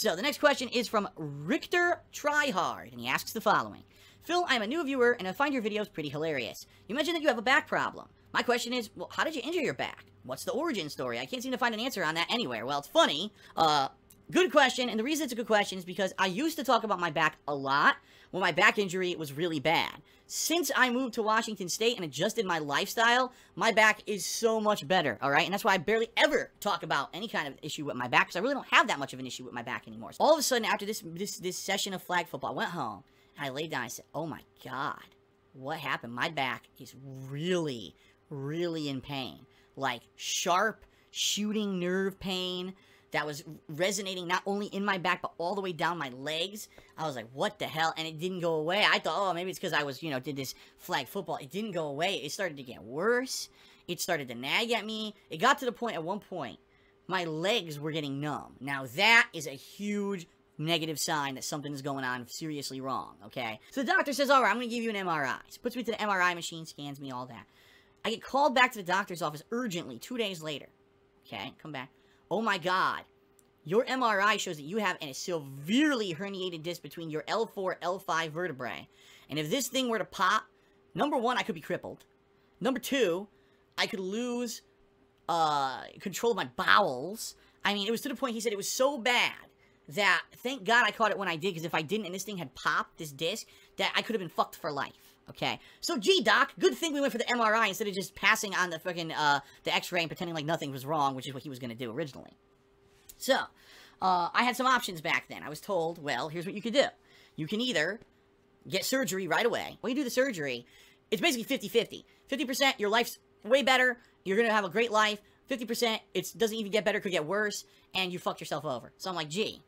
So, the next question is from Richter Tryhard, and he asks the following. Phil, I'm a new viewer, and I find your videos pretty hilarious. You mentioned that you have a back problem. My question is, well, how did you injure your back? What's the origin story? I can't seem to find an answer on that anywhere. Well, it's funny. Good question, and the reason it's a good question is because I used to talk about my back a lot when my back injury was really bad. Since I moved to Washington State and adjusted my lifestyle, my back is so much better, alright? And that's why I barely ever talk about any kind of issue with my back, because I really don't have that much of an issue with my back anymore. So all of a sudden, after this session of flag football, I went home, and I laid down, and I said, oh my god, what happened? My back is really, really in pain. Like, sharp, shooting nerve pain that was resonating not only in my back, but all the way down my legs. I was like, what the hell? And it didn't go away. I thought, oh, maybe it's because I was, did this flag football. It didn't go away. It started to get worse. It started to nag at me. It got to the point, at one point, my legs were getting numb. Now, that is a huge negative sign that something is going on seriously wrong, okay? So the doctor says, all right, I'm going to give you an MRI. So puts me to the MRI machine, scans me, all that. I get called back to the doctor's office urgently 2 days later. Okay, come back. Oh my god, your MRI shows that you have a severely herniated disc between your L4, L5 vertebrae. And if this thing were to pop, number one, I could be crippled. Number two, I could lose control of my bowels. I mean, it was to the point, he said it was so bad that, thank God I caught it when I did, because if I didn't and this thing had popped, this disc, that I could have been fucked for life. Okay, so gee, doc, good thing we went for the MRI instead of just passing on the fucking, the x-ray and pretending like nothing was wrong, which is what he was going to do originally. So, I had some options back then. I was told, well, here's what you could do. You can either get surgery right away. When you do the surgery, it's basically 50-50. 50%, your life's way better, you're going to have a great life. 50%, it doesn't even get better, could get worse, and you fucked yourself over. So I'm like, gee,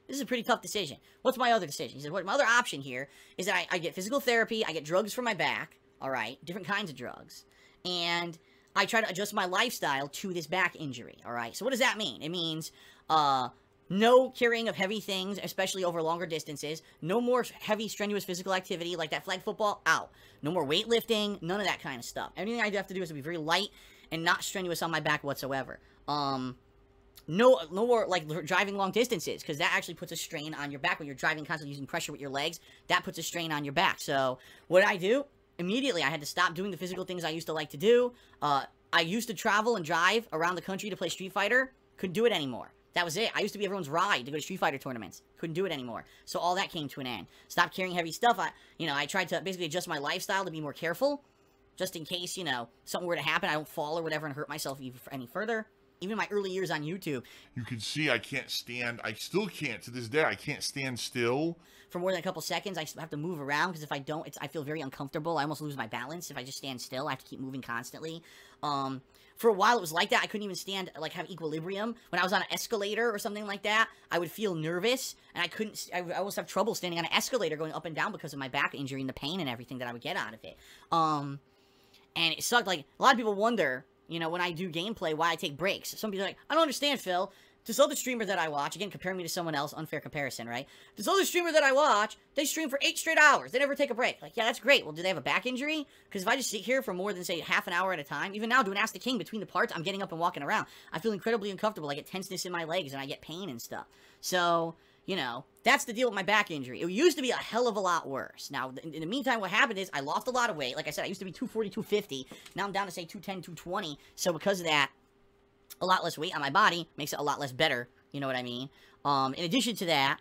this is a pretty tough decision. What's my other decision? He said, well, my other option here is that I get physical therapy, I get drugs for my back, all right, different kinds of drugs, and I try to adjust my lifestyle to this back injury, all right? So what does that mean? It means no carrying of heavy things, especially over longer distances, no more heavy, strenuous physical activity like that flag football, out. No more weightlifting, none of that kind of stuff. Everything I have to do is to be very light and not strenuous on my back whatsoever. No more, like, driving long distances, because that actually puts a strain on your back. When you're driving constantly using pressure with your legs, that puts a strain on your back. So, what did I do? Immediately, I had to stop doing the physical things I used to like to do. I used to travel and drive around the country to play Street Fighter. Couldn't do it anymore. That was it. I used to be everyone's ride to go to Street Fighter tournaments. Couldn't do it anymore. So, all that came to an end. Stopped carrying heavy stuff. I tried to basically adjust my lifestyle to be more careful, just in case, something were to happen, I don't fall or whatever and hurt myself any further. Even my early years on YouTube. You can see I still can't, to this day, I can't stand still. For more than a couple seconds, I have to move around, because if I don't, I feel very uncomfortable. I almost lose my balance if I just stand still. I have to keep moving constantly. For a while, it was like that. I couldn't even stand, have equilibrium. When I was on an escalator or something like that, I would feel nervous, and I almost have trouble standing on an escalator going up and down because of my back injury and the pain and everything that I would get out of it. And it sucked. Like, a lot of people wonder, when I do gameplay, why I take breaks. Some people are like, I don't understand, Phil. This other streamer that I watch, again, comparing me to someone else, unfair comparison, right? This other streamer that I watch, they stream for 8 straight hours. They never take a break. Like, yeah, that's great. Well, do they have a back injury? Because if I just sit here for more than, say, half an hour at a time, even now doing Ask the King between the parts, I'm getting up and walking around. I feel incredibly uncomfortable. I get tenseness in my legs, and I get pain and stuff. So, that's the deal with my back injury. It used to be a hell of a lot worse. Now, in the meantime, what happened is I lost a lot of weight. Like I said, I used to be 240, 250. Now I'm down to, say, 210, 220. So because of that, a lot less weight on my body makes it a lot less better. You know what I mean? In addition to that,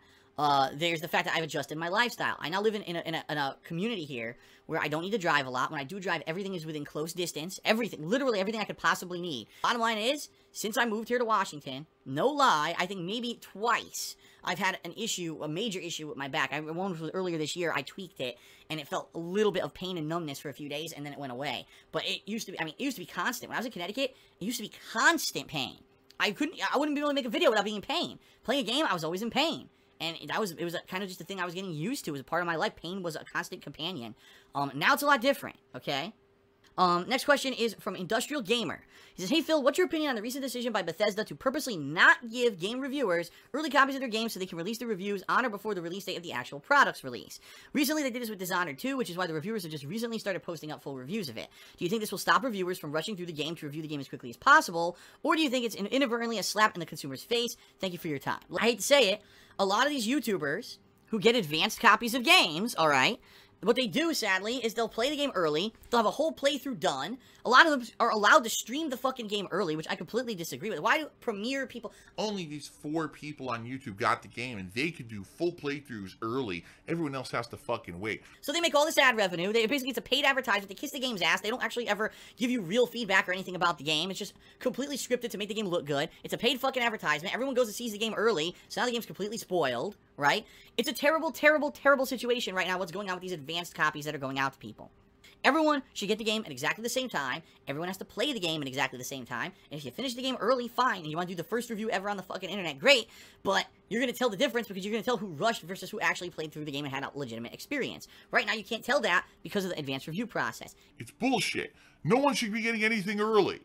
there's the fact that I've adjusted my lifestyle. I now live in a community here where I don't need to drive a lot. When I do drive, everything is within close distance. Everything, literally everything I could possibly need. Bottom line is, since I moved here to Washington, no lie, I think maybe twice I've had an issue, a major issue with my back. One was earlier this year, I tweaked it, and it felt a little bit of pain and numbness for a few days, and then it went away. But it used to be, it used to be constant. When I was in Connecticut, it used to be constant pain. I wouldn't be able to make a video without being in pain. Playing a game, I was always in pain. And it was kind of just a thing I was getting used to. It was a part of my life. Pain was a constant companion. Now it's a lot different, okay? Next question is from Industrial Gamer. He says, hey Phil, what's your opinion on the recent decision by Bethesda to purposely not give game reviewers early copies of their games so they can release the reviews on or before the release date of the actual product's release? Recently they did this with Dishonored 2, which is why the reviewers have just recently started posting up full reviews of it. Do you think this will stop reviewers from rushing through the game to review the game as quickly as possible, or do you think it's inadvertently a slap in the consumer's face? Thank you for your time. I hate to say it, a lot of these YouTubers who get advanced copies of games, all right, what they do, sadly, is they'll play the game early. They'll have a whole playthrough done. A lot of them are allowed to stream the fucking game early, which I completely disagree with. Why do premier people... Only these 4 people on YouTube got the game, and they could do full playthroughs early. Everyone else has to fucking wait. So they make all this ad revenue. Basically, it's a paid advertisement. They kiss the game's ass. They don't actually ever give you real feedback or anything about the game. It's just completely scripted to make the game look good. It's a paid fucking advertisement. Everyone goes and sees the game early, so now the game's completely spoiled, right? It's a terrible, terrible, terrible situation right now, what's going on with these advanced copies that are going out to people. Everyone should get the game at exactly the same time. Everyone has to play the game at exactly the same time. And if you finish the game early, fine. And you want to do the first review ever on the fucking internet, great. But you're going to tell the difference because you're going to tell who rushed versus who actually played through the game and had a legitimate experience. Right now, you can't tell that because of the advanced review process. It's bullshit. No one should be getting anything early.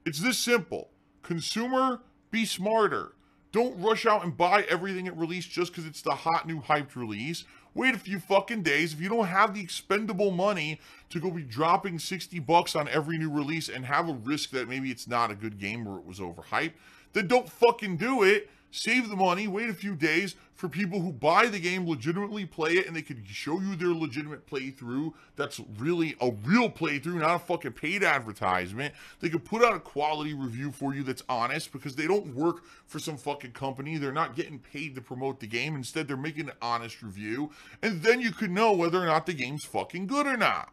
It's this simple. Consumer, be smarter. Don't rush out and buy everything at release just because it's the hot new hyped release. Wait a few fucking days. If you don't have the expendable money to go be dropping $60 on every new release and have a risk that maybe it's not a good game or it was overhyped, then don't fucking do it. Save the money, wait a few days for people who buy the game, legitimately play it, and they could show you their legitimate playthrough. That's really a real playthrough, not a fucking paid advertisement. They could put out a quality review for you that's honest because they don't work for some fucking company. They're not getting paid to promote the game. Instead, they're making an honest review. And then you could know whether or not the game's fucking good or not.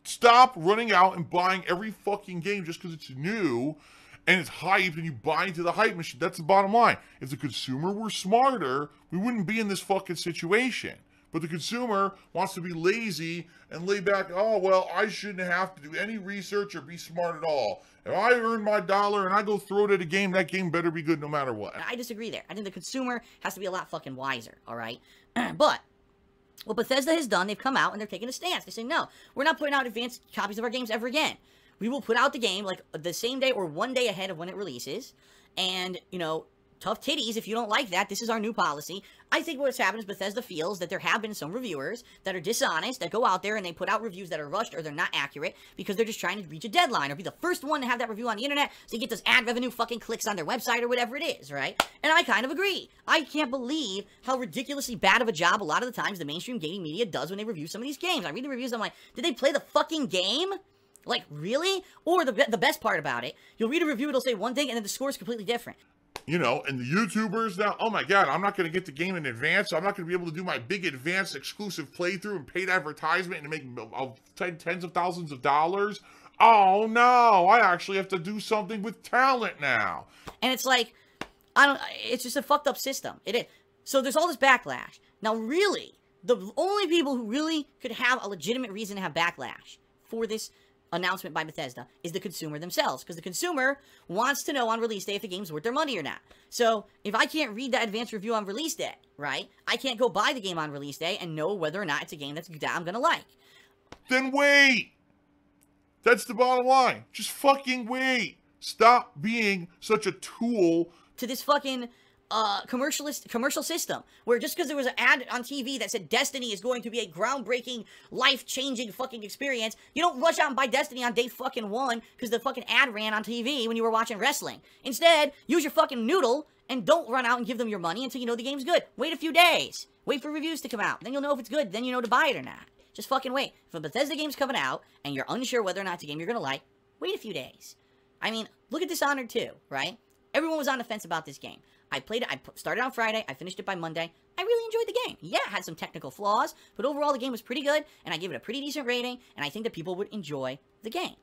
Stop running out and buying every fucking game just because it's new and it's hyped and you buy into the hype machine. That's the bottom line. If the consumer were smarter, we wouldn't be in this fucking situation. But the consumer wants to be lazy and lay back, oh, well, I shouldn't have to do any research or be smart at all. If I earn my dollar and I go throw it at a game, that game better be good no matter what. I disagree there. I think the consumer has to be a lot fucking wiser, all right? But what Bethesda has done, they've come out and they're taking a stance. They're saying, no, we're not putting out advanced copies of our games ever again. We will put out the game like the same day or one day ahead of when it releases. And, you know, tough titties if you don't like that. This is our new policy. I think what's happened is Bethesda feels that there have been some reviewers that are dishonest, that go out there and they put out reviews that are rushed or they're not accurate because they're just trying to reach a deadline or be the first one to have that review on the internet so you get those ad revenue fucking clicks on their website or whatever it is, right? And I kind of agree. I can't believe how ridiculously bad of a job a lot of the times the mainstream gaming media does when they review some of these games. I read the reviews, I'm like, did they play the fucking game? Like, really? Or the best part about it, you'll read a review, it'll say one thing, and then the score is completely different. You know, and the YouTubers now, oh my God, I'm not going to get the game in advance. So I'm not going to be able to do my big advanced exclusive playthrough and paid advertisement and make tens of thousands of dollars. Oh no, I actually have to do something with talent now. And it's like, it's just a fucked up system. It is. So there's all this backlash. Now, really, the only people who really could have a legitimate reason to have backlash for this announcement by Bethesda is the consumer themselves, because the consumer wants to know on release day if the game's worth their money or not. So if I can't read that advanced review on release day, right, I can't go buy the game on release day and know whether or not it's a game that I'm gonna like. Then wait. That's the bottom line. Just fucking wait. Stop being such a tool to this fucking commercial system, where just because there was an ad on TV that said Destiny is going to be a groundbreaking, life-changing fucking experience, you don't rush out and buy Destiny on day fucking 1 because the fucking ad ran on TV when you were watching wrestling. Instead, use your fucking noodle and don't run out and give them your money until you know the game's good. Wait a few days. Wait for reviews to come out. Then you'll know if it's good. Then you know to buy it or not. Just fucking wait. If a Bethesda game's coming out and you're unsure whether or not it's a game you're gonna like, wait a few days. I mean, look at Dishonored 2, right? Everyone was on the fence about this game. I played it, I started on Friday, I finished it by Monday. I really enjoyed the game. Yeah, it had some technical flaws, but overall the game was pretty good, and I gave it a pretty decent rating, and I think that people would enjoy the game.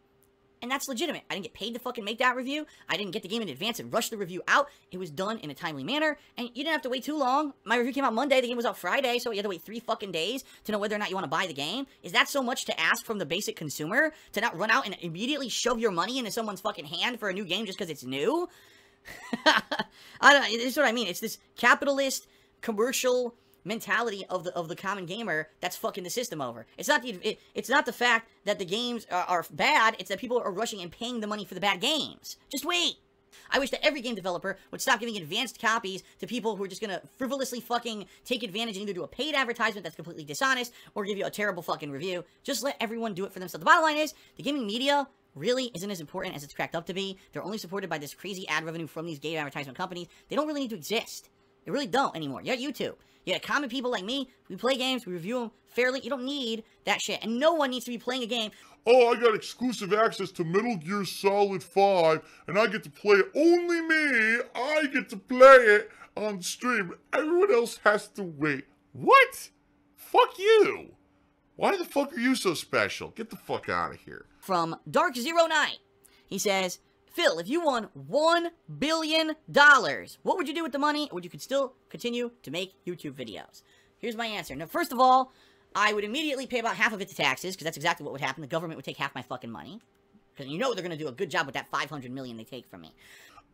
And that's legitimate. I didn't get paid to fucking make that review. I didn't get the game in advance and rush the review out. It was done in a timely manner, and you didn't have to wait too long. My review came out Monday, the game was out Friday, so you had to wait 3 fucking days to know whether or not you want to buy the game. Is that so much to ask from the basic consumer? To not run out and immediately shove your money into someone's fucking hand for a new game just because it's new? This is what I mean. It's this capitalist, commercial mentality of the common gamer that's fucking the system over. It's not the fact that the games are bad. It's that people are rushing and paying the money for the bad games. Just wait. I wish that every game developer would stop giving advanced copies to people who are just gonna frivolously fucking take advantage and either do a paid advertisement that's completely dishonest or give you a terrible fucking review. Just let everyone do it for themselves. The bottom line is, the gaming media really isn't as important as it's cracked up to be. They're only supported by this crazy ad revenue from these game advertisement companies. They don't really need to exist. You really don't anymore. You got YouTube. You got common people like me. We play games. We review them fairly. You don't need that shit. And no one needs to be playing a game. Oh, I got exclusive access to Metal Gear Solid 5, and I get to play it. Only me. I get to play it on stream. Everyone else has to wait. What? Fuck you. Why the fuck are you so special? Get the fuck out of here. From Dark09. He says, Phil, if you won $1 billion, what would you do with the money? Or would you could still continue to make YouTube videos? Here's my answer. Now, first of all, I would immediately pay about half of it to taxes, because that's exactly what would happen. The government would take half my fucking money. Because you know they're going to do a good job with that $500 million they take from me.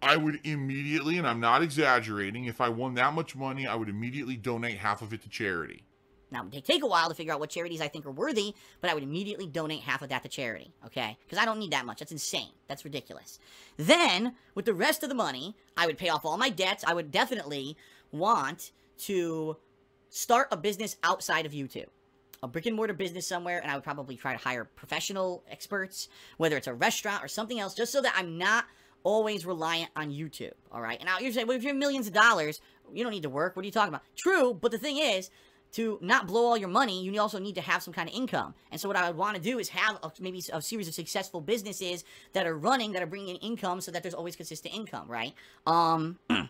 I would immediately, and I'm not exaggerating, if I won that much money, I would immediately donate half of it to charity. Now, it may take a while to figure out what charities I think are worthy, but I would immediately donate half of that to charity, okay? Because I don't need that much. That's insane. That's ridiculous. Then, with the rest of the money, I would pay off all my debts. I would definitely want to start a business outside of YouTube. A brick-and-mortar business somewhere, and I would probably try to hire professional experts, whether it's a restaurant or something else, just so that I'm not always reliant on YouTube, all right? And now you're saying, well, if you have millions of dollars, you don't need to work. What are you talking about? True, but the thing is, to not blow all your money, you also need to have some kind of income. And so what I would want to do is have maybe a series of successful businesses that are running, that are bringing in income, so that there's always consistent income, right? In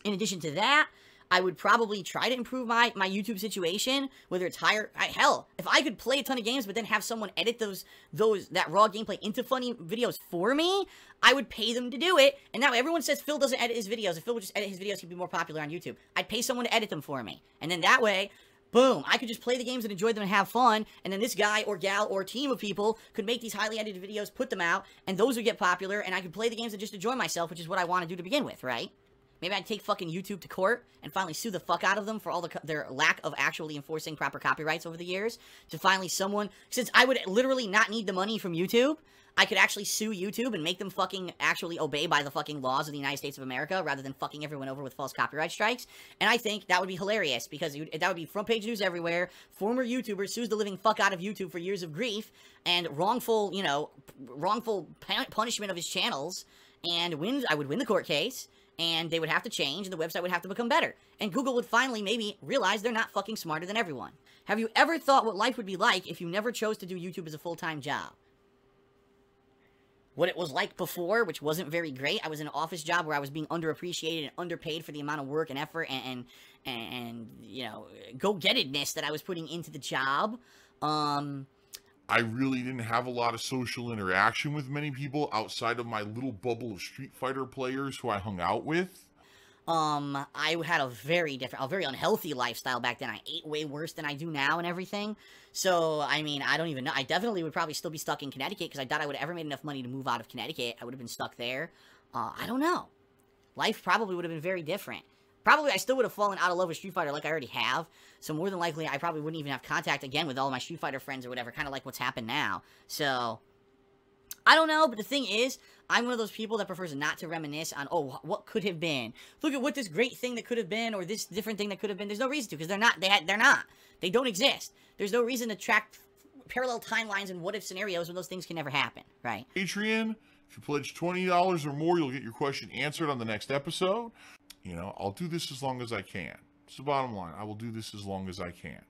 addition to that, I would probably try to improve my YouTube situation, whether it's hell, if I could play a ton of games, but then have someone edit that raw gameplay into funny videos for me, I would pay them to do it. And now everyone says Phil doesn't edit his videos. If Phil would just edit his videos, he'd be more popular on YouTube. I'd pay someone to edit them for me. And then that way, boom, I could just play the games and enjoy them and have fun, and then this guy or gal or team of people could make these highly edited videos, put them out, and those would get popular, and I could play the games and just enjoy myself, which is what I want to do to begin with, right? Maybe I'd take fucking YouTube to court and finally sue the fuck out of them for all their lack of actually enforcing proper copyrights over the years. To finally since I would literally not need the money from YouTube, I could actually sue YouTube and make them fucking actually obey by the fucking laws of the United States of America rather than fucking everyone over with false copyright strikes. And I think that would be hilarious because that would be front page news everywhere. Former YouTuber sues the living fuck out of YouTube for years of grief and wrongful punishment of his channels, and I would win the court case. And they would have to change, and the website would have to become better. And Google would finally maybe realize they're not fucking smarter than everyone. Have you ever thought what life would be like if you never chose to do YouTube as a full-time job? What it was like before, which wasn't very great. I was in an office job where I was being underappreciated and underpaid for the amount of work and effort and you know, go-gettedness that I was putting into the job. I really didn't have a lot of social interaction with many people outside of my little bubble of Street Fighter players who I hung out with. I had a very unhealthy lifestyle back then. I ate way worse than I do now and everything. So, I mean, I don't even know. I definitely would probably still be stuck in Connecticut because I doubt I would have ever made enough money to move out of Connecticut. I would have been stuck there. I don't know. Life probably would have been very different. Probably I still would have fallen out of love with Street Fighter like I already have. So more than likely, I probably wouldn't even have contact again with all my Street Fighter friends or whatever, kind of like what's happened now. So, I don't know, but the thing is, I'm one of those people that prefers not to reminisce on, oh, what could have been. Look at what this great thing that could have been, or this different thing that could have been. There's no reason to, because they're not. They don't exist. There's no reason to track parallel timelines and what-if scenarios when those things can never happen, right? Patreon, if you pledge $20 or more, you'll get your question answered on the next episode. You know, I'll do this as long as I can. It's the bottom line. I will do this as long as I can.